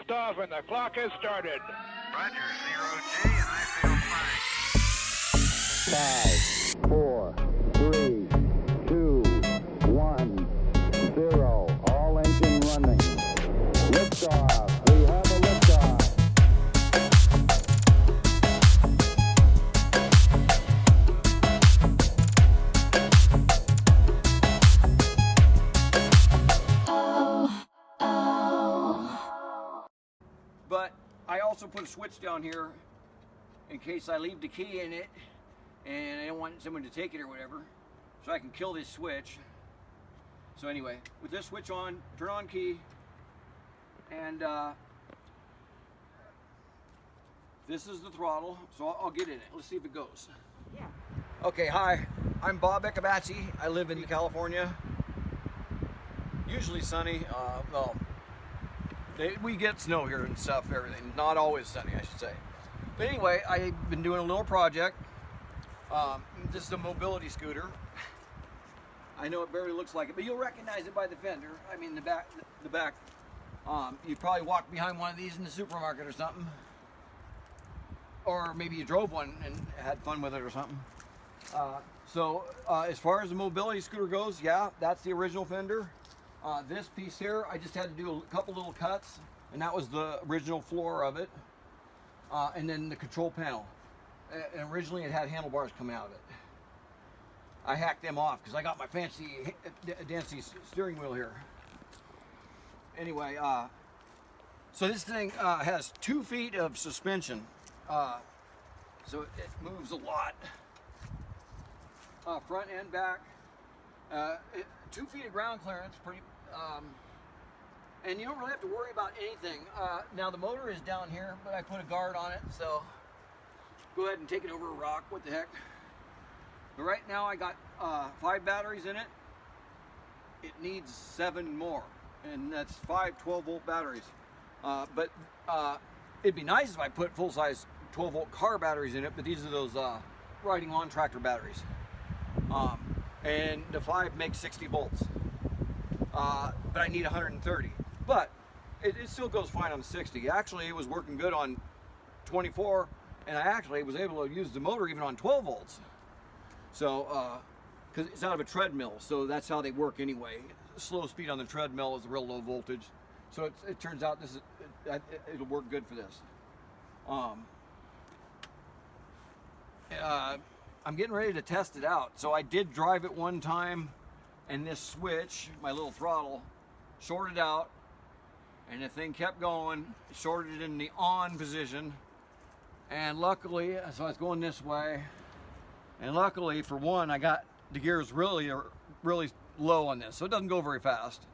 Liftoff and the clock has started. Roger, 0G, and I feel fine. 5, 4, 3, 2, 1, 0. All engine running. Liftoff. We have a liftoff. But I also put a switch down here in case I leave the key in it and I don't want someone to take it or whatever, so I can kill this switch. So anyway, with this switch on, turn on key, and this is the throttle, so I'll get in it. Let's see if it goes. Yeah. Okay, hi, I'm Bob Eacobacci. I live in California. Usually sunny. Well, we get snow here and stuff, everything. Not always sunny, I should say. But anyway, I've been doing a little project. This is a mobility scooter. I know it barely looks like it, but you'll recognize it by the fender. I mean, the back. You probably walked behind one of these in the supermarket or something. Or maybe you drove one and had fun with it or something. So as far as the mobility scooter goes, yeah, that's the original fender. This piece here, I just had to do a couple little cuts, and that was the original floor of it. And then the control panel. And originally it had handlebars coming out of it. I hacked them off because I got my fancy dancy steering wheel here. Anyway, so this thing has 2 feet of suspension. So it moves a lot. Front and back. 2 feet of ground clearance, pretty, and you don't really have to worry about anything. Now the motor is down here, but I put a guard on it, so go ahead and take it over a rock. What the heck? But right now I got 5 batteries in it. It needs 7 more, and that's 5 12-volt batteries. But it'd be nice if I put full-size 12-volt car batteries in it, but these are those riding on tractor batteries. And the 5 makes 60 volts, but I need 130. But it still goes fine on 60. Actually, it was working good on 24, and I actually was able to use the motor even on 12 volts. So, because it's out of a treadmill, so that's how they work anyway. Slow speed on the treadmill is real low voltage, so it turns out this is it'll work good for this. I'm getting ready to test it out. So I did drive it one time, and this switch, my little throttle, shorted out, and the thing kept going, shorted in the on position, and luckily, so I was going this way, and luckily for one, I got the gears really low on this, so it doesn't go very fast.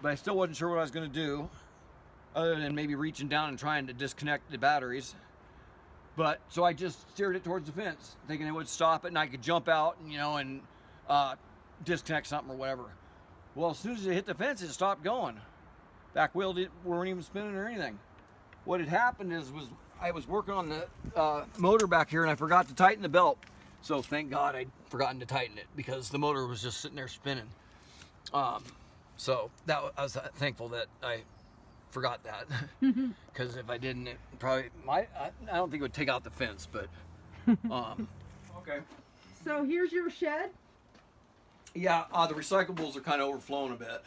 But I still wasn't sure what I was going to do, other than maybe reaching down and trying to disconnect the batteries. But so I just steered it towards the fence, thinking it would stop it and I could jump out and, and disconnect something or whatever. Well, as soon as it hit the fence, it stopped going. Back wheel weren't even spinning or anything. What had happened was I was working on the motor back here and I forgot to tighten the belt. So thank God I'd forgotten to tighten it because the motor was just sitting there spinning. So I was thankful that I forgot that, because if I didn't, it probably might. I don't think it would take out the fence, but okay. So here's your shed. Yeah, the recyclables are kind of overflowing a bit,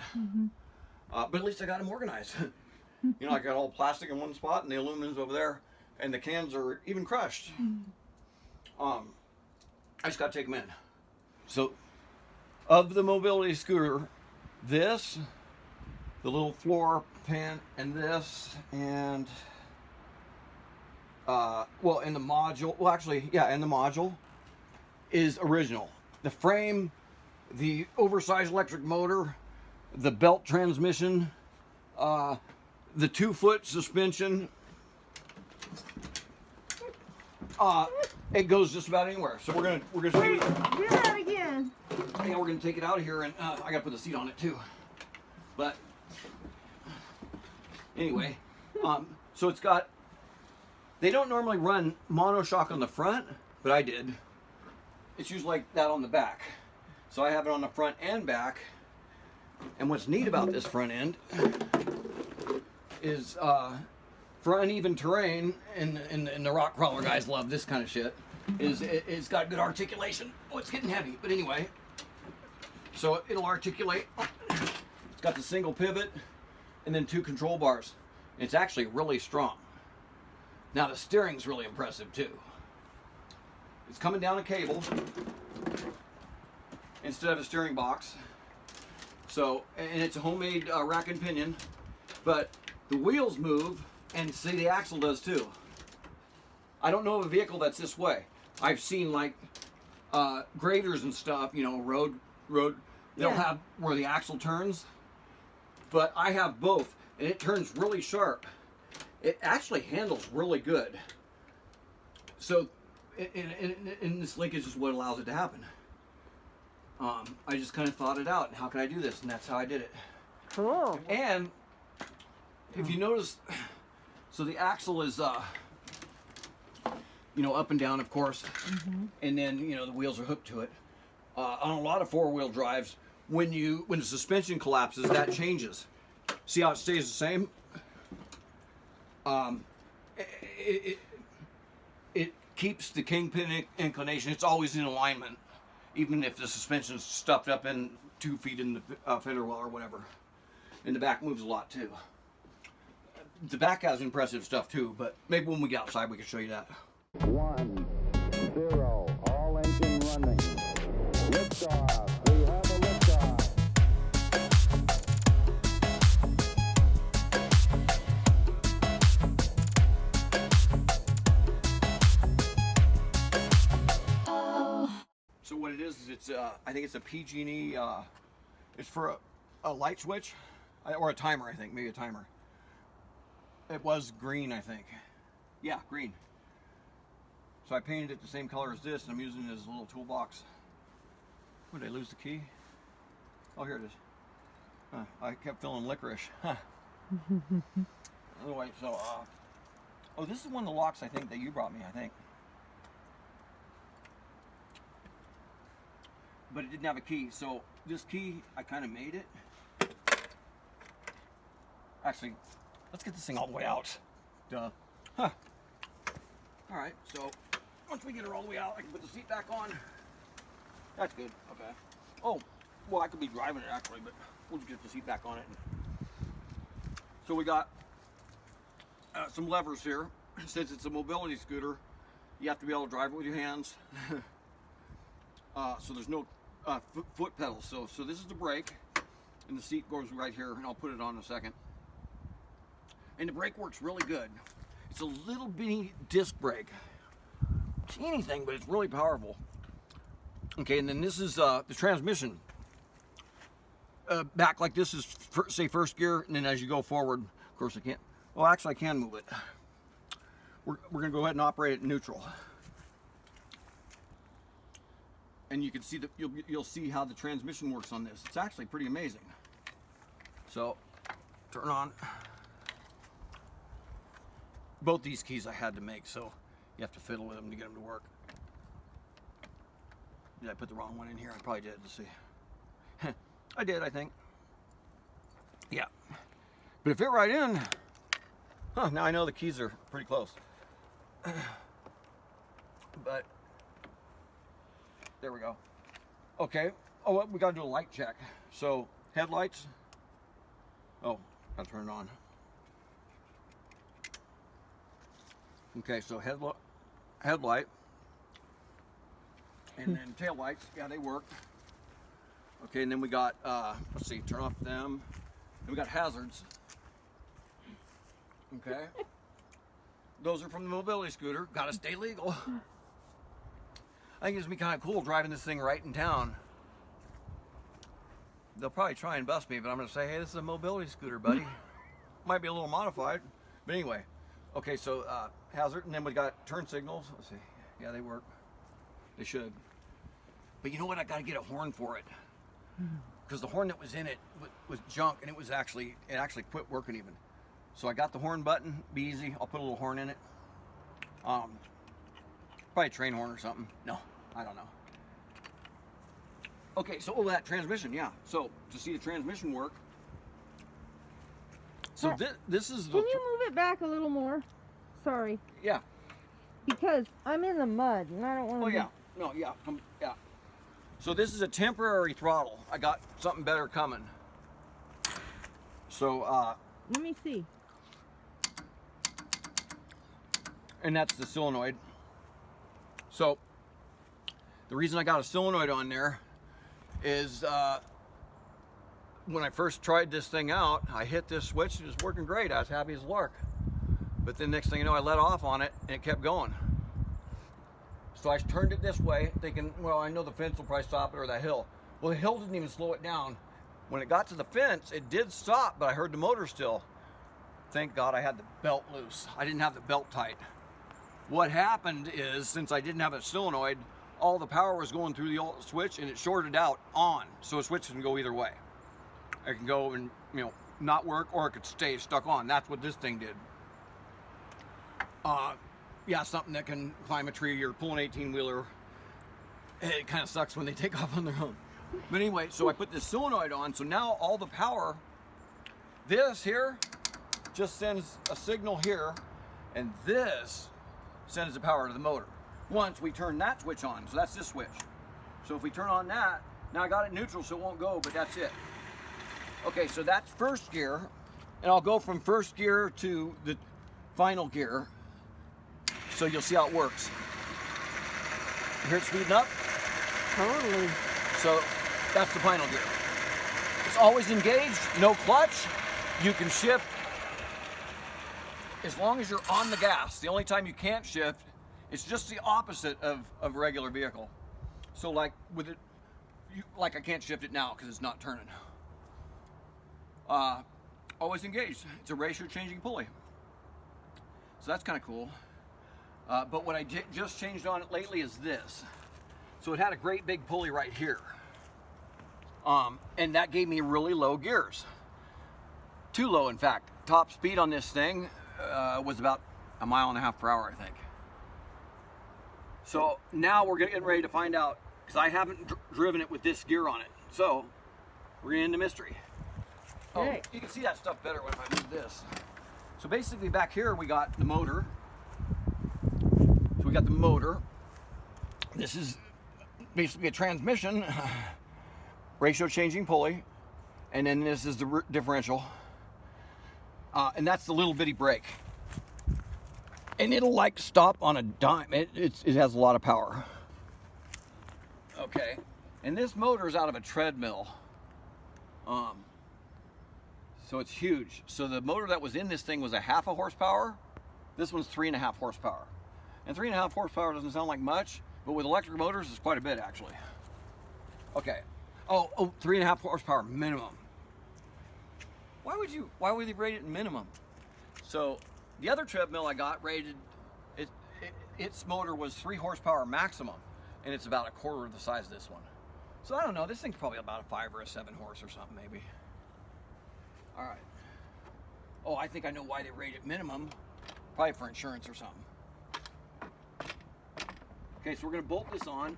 but at least I got them organized. I got all plastic in one spot and the aluminum's over there, and the cans are even crushed. I just got to take them in. So, of the mobility scooter, this, the little floor pan, and this, and and the module, and the module is original. The frame, the oversized electric motor, the belt transmission, the 2-foot suspension, it goes just about anywhere. So we're gonna do that again. Yeah, we're gonna take it out of here, and I gotta put the seat on it too. But anyway, so it's got, they don't normally run monoshock on the front, but I did. It's usually like that on the back. So I have it on the front and back. And what's neat about this front end is for uneven terrain, and the rock crawler guys love this kind of shit. It's got good articulation. Oh, it's getting heavy, but anyway. So it'll articulate. It's got the single pivot and then 2 control bars. It's actually really strong. Now the steering's really impressive too. It's coming down a cable instead of a steering box. So, and it's a homemade rack and pinion, but the wheels move, and see, the axle does too. I don't know of a vehicle that's this way. I've seen like graders and stuff, you know, road, they'll have where the axle turns, but I have both, and it turns really sharp. It actually handles really good. So, and this linkage is what allows it to happen. I just kind of thought it out, and how can I do this? And that's how I did it. Cool. And if you notice, so the axle is, you know, up and down, of course, and then, you know, the wheels are hooked to it. On a lot of 4-wheel drives, when the suspension collapses, that changes. See how it stays the same? It keeps the kingpin inclination. It's always in alignment, even if the suspension's stuffed up in 2 feet in the fender well or whatever. And the back moves a lot too. The back has impressive stuff too, but maybe when we get outside we can show you that. 1, 0, all engine running. Liftoff. We have a liftoff. So what it is it's I think it's a PG&E. It's for a light switch or a timer. I think maybe a timer. It was green, I think. Yeah, green. So I painted it the same color as this, and I'm using it as a little toolbox. Oh, did I lose the key? Oh, here it is. I kept feeling licorice. Huh. Anyway, so, oh, this is one of the locks I think that you brought me, I think. But it didn't have a key, so this key, I kind of made it. Actually, let's get this thing all the way out. Duh. Huh. All right, so once we get her all the way out, I can put the seat back on. That's good, okay. Oh, well, I could be driving it actually, but we'll just get the seat back on it. So we got some levers here. Since it's a mobility scooter, you have to be able to drive it with your hands. So there's no foot pedals. So this is the brake, and the seat goes right here, and I'll put it on in a second. And the brake works really good. It's a little bitty disc brake. Teeny thing, but it's really powerful. Okay, and then this is the transmission. Back like this is, say, first gear, and then as you go forward, of course I can't. Well, actually I can move it. We're gonna go ahead and operate it in neutral. And you can see that you'll see how the transmission works on this. It's actually pretty amazing. So, turn on. Both these keys I had to make, so you have to fiddle with them to get them to work. Did I put the wrong one in here? I probably did. Let's see. I did, I think. Yeah. But it fit right in. Huh, now I know the keys are pretty close. But, there we go. Okay. Oh, well, we gotta do a light check. So, headlights. Oh, gotta turn it on. Okay, so headlight, and then tail lights, yeah, they work. Okay, and then we got, let's see, turn off them. Then we got hazards. Okay. Those are from the mobility scooter. Gotta stay legal. I think it's gonna be kind of cool driving this thing right in town. They'll probably try and bust me, but I'm gonna say, hey, this is a mobility scooter, buddy. Might be a little modified, but anyway. Okay, so hazard, and then we got turn signals. Let's see. Yeah, they work. They should. But you know what? I got to get a horn for it, because the horn that was in it was junk, and it actually quit working even. So I got the horn button. Be easy. I'll put a little horn in it. Probably a train horn or something. No, I don't know. Okay, so that transmission, yeah. So to see the transmission work, So this is the. Can you move it back a little more? Sorry. Yeah. Because I'm in the mud and I don't want to. Oh yeah. No. Yeah. Yeah. So this is a temporary throttle. I got something better coming. So. Let me see. And that's the solenoid. So the reason I got a solenoid on there is when I first tried this thing out, I hit this switch and it was working great. I was happy as lark. But then next thing you know, I let off on it and it kept going. So I turned it this way thinking, well, I know the fence will probably stop it or the hill. Well, the hill didn't even slow it down. When it got to the fence, it did stop, but I heard the motor still. Thank God I had the belt loose. I didn't have the belt tight. What happened is, since I didn't have a solenoid, all the power was going through the old switch and it shorted out on. So a switch can go either way. It can go and, not work, or it could stay stuck on. That's what this thing did. Yeah, something that can climb a tree or pull an 18-wheeler. It kind of sucks when they take off on their own. But anyway, so I put this solenoid on, so now all the power, this here just sends a signal here, and this sends the power to the motor. Once we turn that switch on, so that's this switch. So if we turn on that, now I got it neutral so it won't go, but that's it. Okay, so that's first gear, and I'll go from first gear to the final gear, so you'll see how it works. You hear it speeding up? Totally. So that's the final gear. It's always engaged, no clutch. You can shift as long as you're on the gas. The only time you can't shift, it's just the opposite of a regular vehicle. So like with it, like I can't shift it now because it's not turning. Always engaged. It's a ratio changing pulley. So that's kind of cool. But what I just changed on it lately is this. So it had a great big pulley right here. And that gave me really low gears. Too low, in fact. Top speed on this thing was about 1.5 miles per hour, I think. So now we're getting ready to find out, because I haven't driven it with this gear on it. So we're getting into mystery. Oh, Okay. you can see that stuff better when I move this. So basically back here we got the motor. So we got the motor. This is basically a transmission, ratio changing pulley, and then this is the differential. And that's the little bitty brake. And it'll like stop on a dime. It has a lot of power. Okay, and this motor is out of a treadmill. So it's huge. So the motor that was in this thing was 0.5 horsepower. This one's 3.5 horsepower. And 3.5 horsepower doesn't sound like much, but with electric motors, it's quite a bit actually. Okay. Oh, 3.5 horsepower minimum. Why would they rate it minimum? So the other treadmill I got rated, its motor was 3 horsepower maximum, and it's about 1/4 of the size of this one. So I don't know, this thing's probably about a 5 or a 7 horse or something maybe. All right. Oh, I think I know why they rate it minimum. Probably for insurance or something. Okay, so we're gonna bolt this on.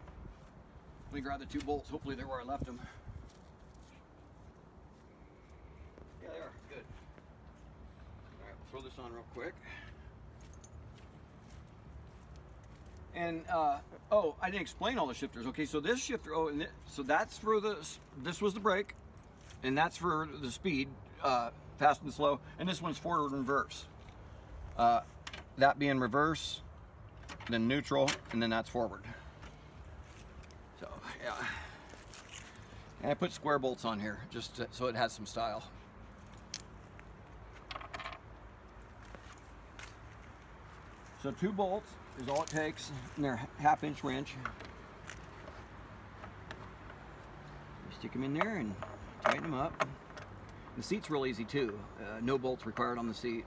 Let me grab the 2 bolts. Hopefully they're where I left them. Yeah, they are. Good. All right, we'll throw this on real quick. And oh, I didn't explain all the shifters. Okay, so this shifter. Oh, and so that's for this was the brake, and that's for the speed, fast and slow. And this one's forward and reverse. That being reverse, then neutral, and then that's forward. So yeah, and I put square bolts on here just so it has some style. So 2 bolts is all it takes, and they're 1/2-inch wrench. You stick them in there and tighten them up. The seat's real easy too. No bolts required on the seat.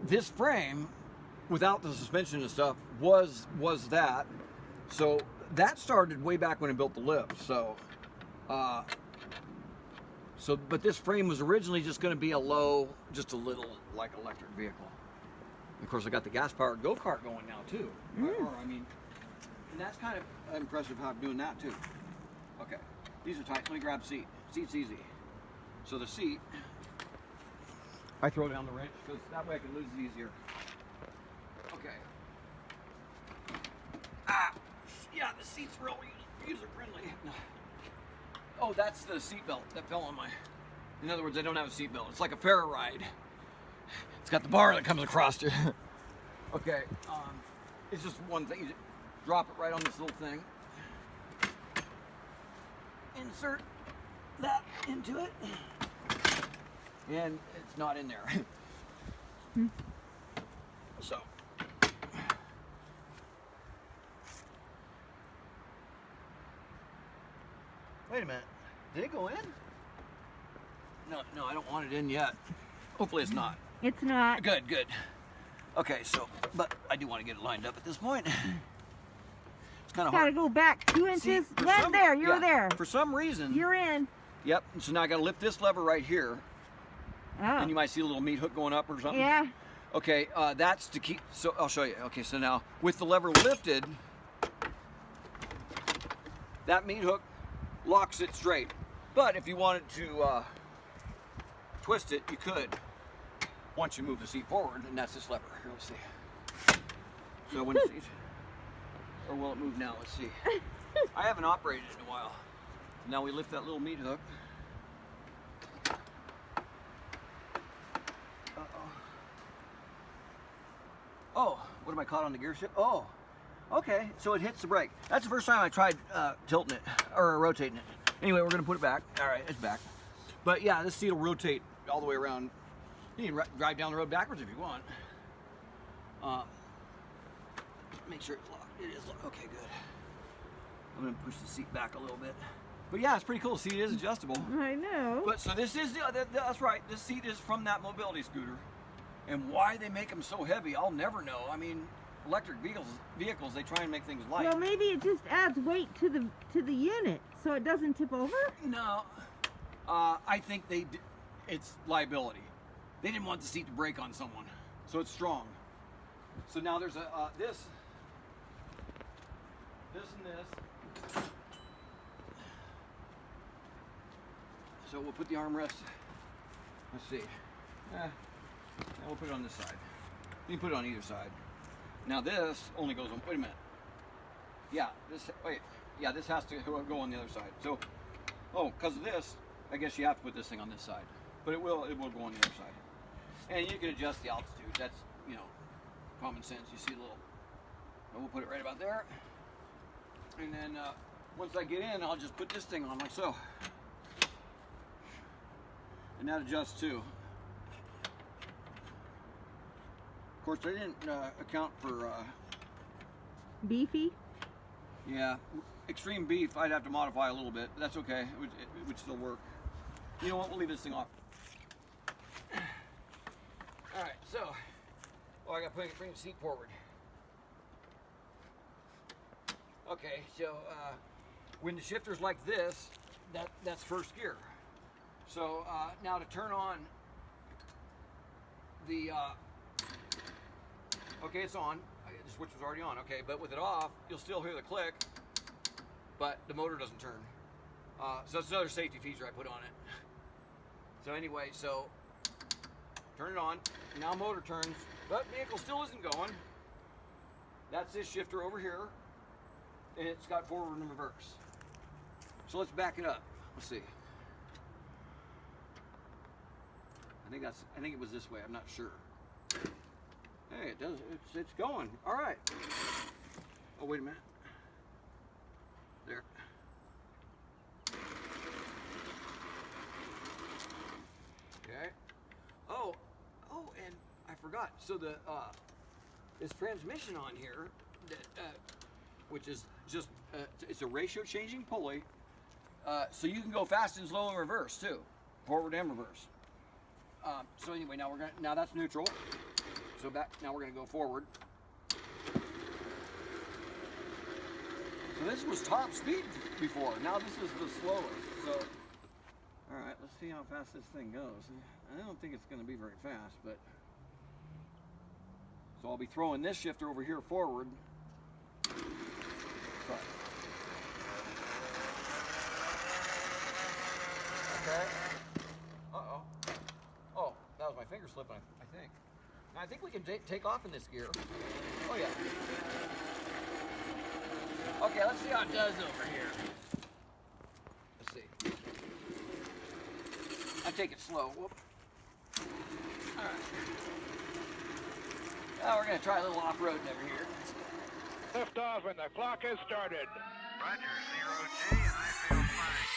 This frame, without the suspension and stuff, was that. So that started way back when I built the lift. But this frame was originally just going to be a low, just a little like electric vehicle. Of course, I got the gas-powered go-kart going now too. Or, I mean, and that's kind of impressive how I'm doing that too. Okay, these are tight. Let me grab the seat. Seat's easy. So the seat, I throw down the wrench because that way I can lose it easier. Okay. Yeah, the seat's real user friendly. Oh, that's the seat belt that fell on my. In other words, I don't have a seat belt. It's like a Ferris ride. It's got the bar that comes across it. Okay, it's just one thing. You just drop it right on this little thing. Insert that into it, and it's not in there. So. Wait a minute. Did it go in? No, I don't want it in yet. Hopefully it's not. It's not. Good. Okay, so, but I do want to get it lined up at this point. It's kind of Gotta hard. go back 2 inches. See, for Then some- there, you're yeah, there. For some reason. You're in. Yep. So now I got to lift this lever right here, Oh. and you might see a little meat hook going up or something. Yeah. Okay, that's to keep. So I'll show you. Okay, so now with the lever lifted, that meat hook locks it straight. But if you wanted to twist it, you could. Once you move the seat forward, and that's this lever. Here, let's see. So when the seat, or will it move now? Let's see. I haven't operated it in a while. Now we lift that little meat hook. Oh, what am I caught on the gear shift? Oh, okay, so it hits the brake. That's the first time I tried tilting it, or rotating it. Anyway, we're gonna put it back. All right, it's back. But yeah, this seat will rotate all the way around. You can drive down the road backwards if you want. Make sure it's locked. It is locked. Okay, good. I'm gonna push the seat back a little bit. But yeah, it's pretty cool. The seat is adjustable. I know. But so this is, that's right, this seat is from that mobility scooter. And why they make them so heavy, I'll never know. I mean, electric vehicles, they try and make things light. Well, maybe it just adds weight to the unit, so it doesn't tip over. No, I think it's liability. They didn't want the seat to break on someone, so it's strong. So now there's this and this. So we'll put the armrest. Let's see. And we'll put it on this side. You can put it on either side. Now this only goes on. Wait a minute. Yeah, this. Wait. Yeah, this has to go on the other side. So, because of this, I guess you have to put this thing on this side. But it will go on the other side. And you can adjust the altitude. That's, common sense. You see a little. And we'll put it right about there. And then once I get in, I'll just put this thing on like so. And that adjusts too. Of course, I didn't account for. Beefy. Yeah, extreme beef. I'd have to modify a little bit, but that's okay. It would still work. You know what? We'll leave this thing off. All right. So, I got to bring the seat forward. Okay. So, when the shifter's like this, that's first gear. So now to turn on the, okay, it's on. The switch was already on, okay, but with it off, you'll still hear the click, but the motor doesn't turn. So it's another safety feature I put on it. So anyway, turn it on. Now motor turns, but vehicle still isn't going. That's this shifter over here, and it's got forward and reverse. So let's back it up. Let's see. I think it was this way. I'm not sure. Hey, it does. It's going. All right. Oh, wait a minute. There. Okay. Oh, and I forgot. So the this transmission on here, which is just it's a ratio changing pulley, so you can go fast and slow in reverse too, forward and reverse. So anyway, now that's neutral. So now we're gonna go forward. So this was top speed before. Now this is the slowest. So, all right, let's see how fast this thing goes. I don't think it's gonna be very fast, but so I'll be throwing this shifter over here forward. Sorry. Okay. Uh-oh. Oh, that was my finger slipping, I think. Now, I think we can take off in this gear. Oh, yeah. Okay, let's see how it does over here. Let's see. I take it slow. Whoop. All right. Now we're going to try a little off-roading over here. Lift off and the clock has started. Roger, 0G, and I feel fine.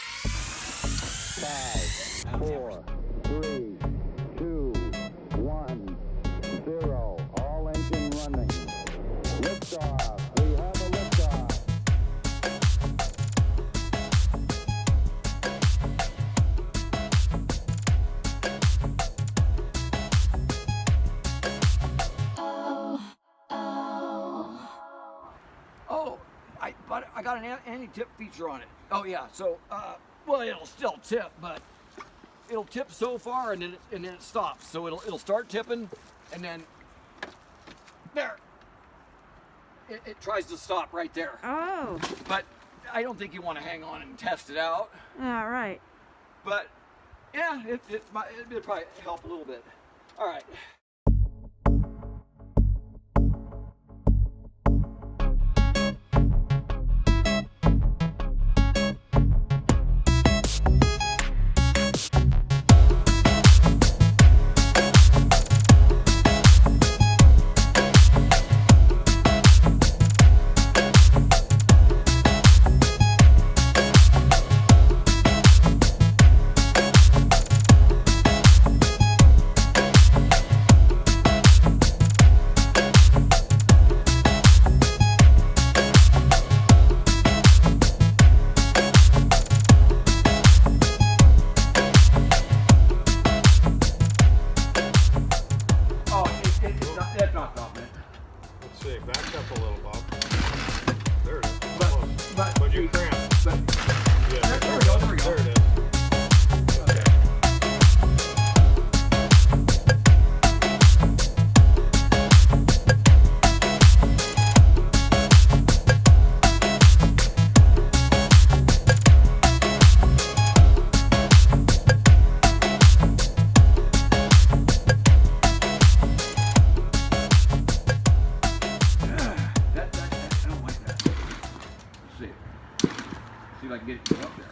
5, 4, 3, 2, 1, 0. All engine running. Liftoff. We have a liftoff. Oh, I got an anti-tip feature on it. Oh yeah, so well, it'll still tip, but it'll tip so far and then it stops. So it'll start tipping, and then there. It tries to stop right there. Oh. But I don't think you want to hang on and test it out. All right. But yeah, it'd probably help a little bit. All right. That's not confident. Let's see, back up a little, Bob. There it is. But But you cramp. Yeah. There we go. There we go. There it is. Okay. I don't like that. Let's see. See if I can get it to go up there.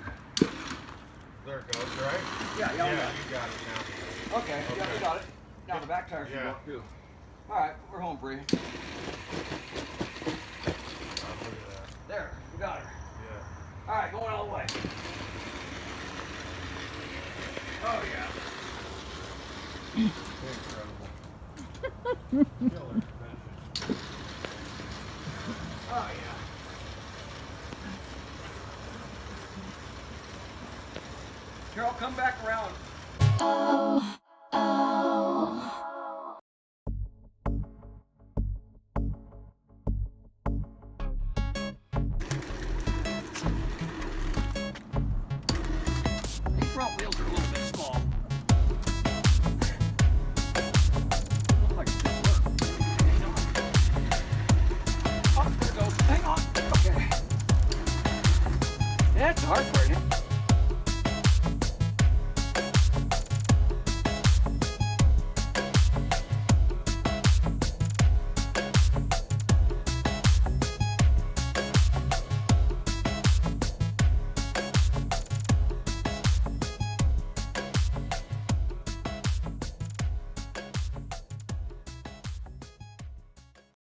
There it goes, right? Yeah, Yeah, yeah. you got it now. Okay, yeah, we got it. Now the back tire should go Yeah. up too. All right, we're home free. Oh, look at that. There, we got her. Yeah. All right, going all the way. Oh yeah. Incredible. Killer invention. Oh yeah. Carol, come back around. These front wheels are a little